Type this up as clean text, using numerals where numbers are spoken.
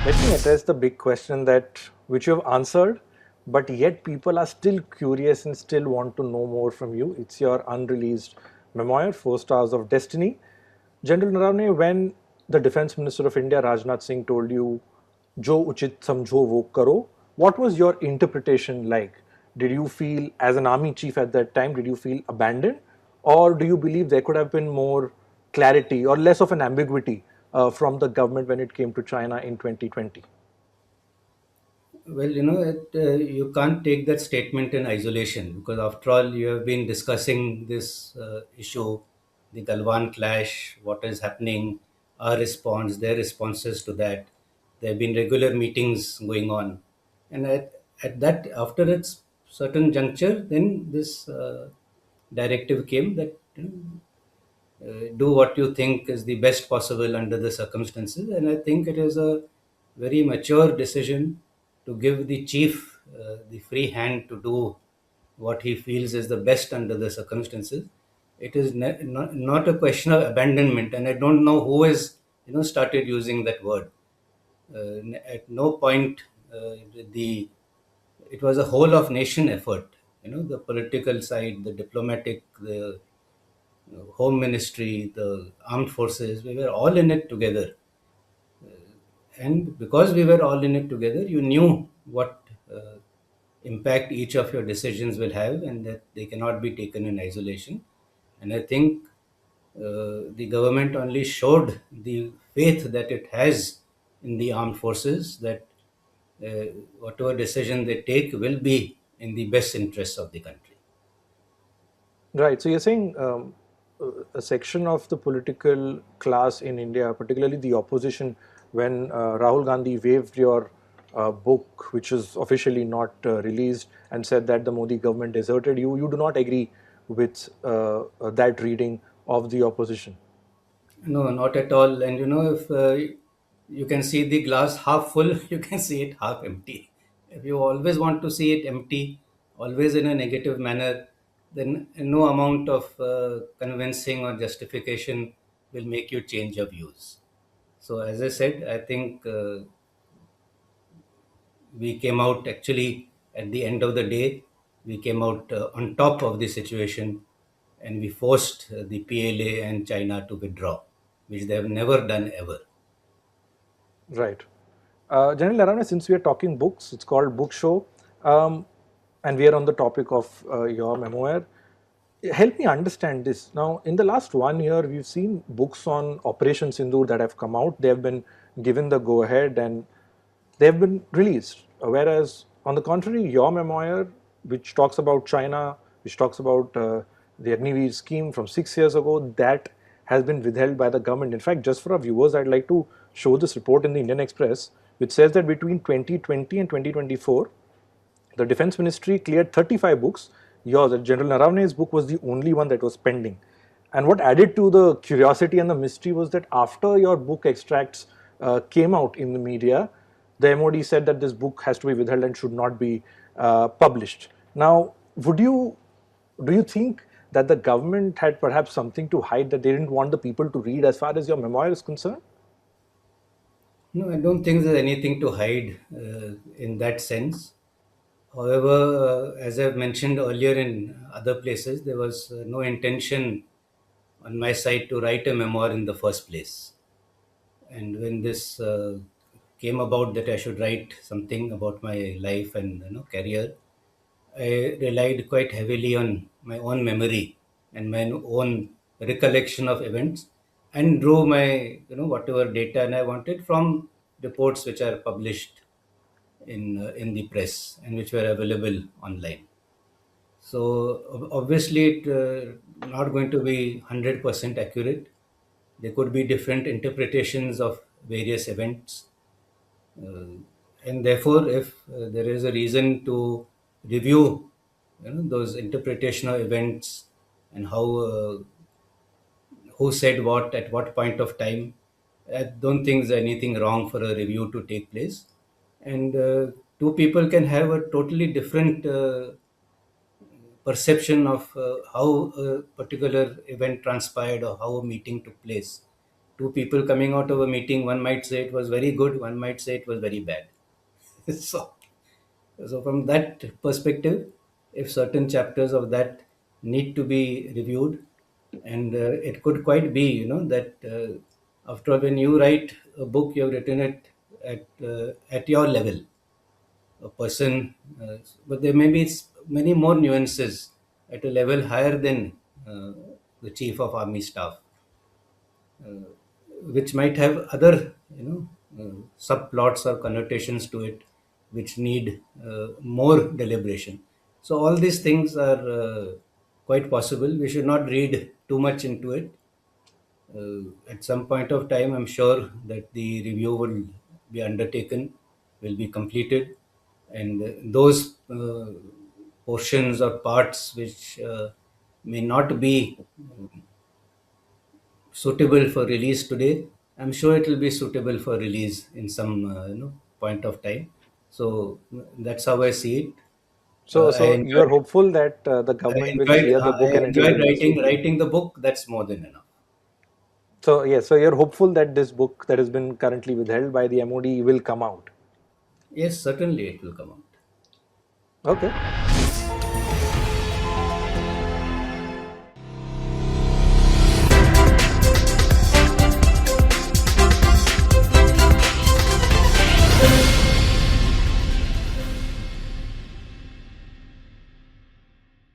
Let me address the big question that which you have answered, but yet people are still curious and still want to know more from you. It's your unreleased memoir, Four Stars of Destiny. General Naravane, when the Defense Minister of India, Rajnath Singh, told you, "Jo uchit samjho wo karo," what was your interpretation like? Did you feel, as an army chief at that time, did you feel abandoned, or do you believe there could have been more clarity or less of an ambiguity from the government when it came to China in 2020? Well, you can't take that statement in isolation because, after all, you have been discussing this issue, the Galwan clash, what is happening, our response, their responses to that. There have been regular meetings going on, and at that, after its certain juncture, then this directive came that do what you think is the best possible under the circumstances. And I think it is a very mature decision to give the chief the free hand to do what he feels is the best under the circumstances. It is not a question of abandonment, and I don't know who has started using that word. At no point the it was a whole of nation effort. The political side, the diplomatic, the home ministry, the armed forces, we were all in it together. And because we were all in it together, you knew what impact each of your decisions will have, and that they cannot be taken in isolation. And I think the government only showed the faith that it has in the armed forces, that whatever decision they take will be in the best interests of the country. Right. So you're saying a section of the political class in India, particularly the opposition, when Rahul Gandhi waived your book, which is officially not released, and said that the Modi government deserted you, you do not agree with that reading of the opposition. No, not at all. And if you can see the glass half full, you can see it half empty. If you always want to see it empty, always in a negative manner, then no amount of convincing or justification will make you change your views. So, as I said, I think we came out actually at the end of the day, we came out on top of the situation, and we forced the PLA and China to withdraw, which they have never done ever. Right. General Narana, since we are talking books, it's called Book Show, and we are on the topic of your memoir. Help me understand this. Now, in the last 1 year, we've seen books on Operation Sindoor that have come out. They have been given the go ahead and they have been released. Whereas, on the contrary, your memoir, which talks about China, which talks about the Agniveer scheme from 6 years ago, that has been withheld by the government. In fact, just for our viewers, I'd like to show this report in the Indian Express, which says that between 2020 and 2024, the Defense Ministry cleared 35 books. Yours, General Naravane's book, was the only one that was pending. And what added to the curiosity and the mystery was that after your book extracts came out in the media, the MOD said that this book has to be withheld and should not be published. Now, do you think that the government had perhaps something to hide that they didn't want the people to read as far as your memoir is concerned? No, I don't think there's anything to hide in that sense. However, as I've mentioned earlier in other places, there was no intention on my side to write a memoir in the first place. And when this came about that I should write something about my life and career, I relied quite heavily on my own memory and my own recollection of events, and drew my whatever data and I wanted from reports which are published in the press and which were available online. So obviously, it not going to be 100% accurate. There could be different interpretations of various events, uh, and therefore, if there is a reason to review, those interpretational events and how who said what at what point of time, I don't think there's anything wrong for a review to take place, and two people can have a totally different perception of how a particular event transpired or how a meeting took place. Two people coming out of a meeting, one might say it was very good, one might say it was very bad. so, so from that perspective, if certain chapters of that need to be reviewed, and it could quite be, that after all, when you write a book, you have written it at your level, a person, but there may be many more nuances at a level higher than uh, the chief of army staff, uh, which might have other, subplots or connotations to it, which need more deliberation. So all these things are quite possible. We should not read too much into it. At some point of time, I'm sure that the review will be undertaken, will be completed, and those portions or parts which may not be suitable for release today, I'm sure it will be suitable for release in some point of time. So that's how I see it. So, I so you are enjoyed. hopeful that the government will hear the I book and it will enjoyed release. writing the book. That's more than enough. So yes, so you're hopeful that this book that has been currently withheld by the MOD will come out. Yes, certainly it will come out. Okay.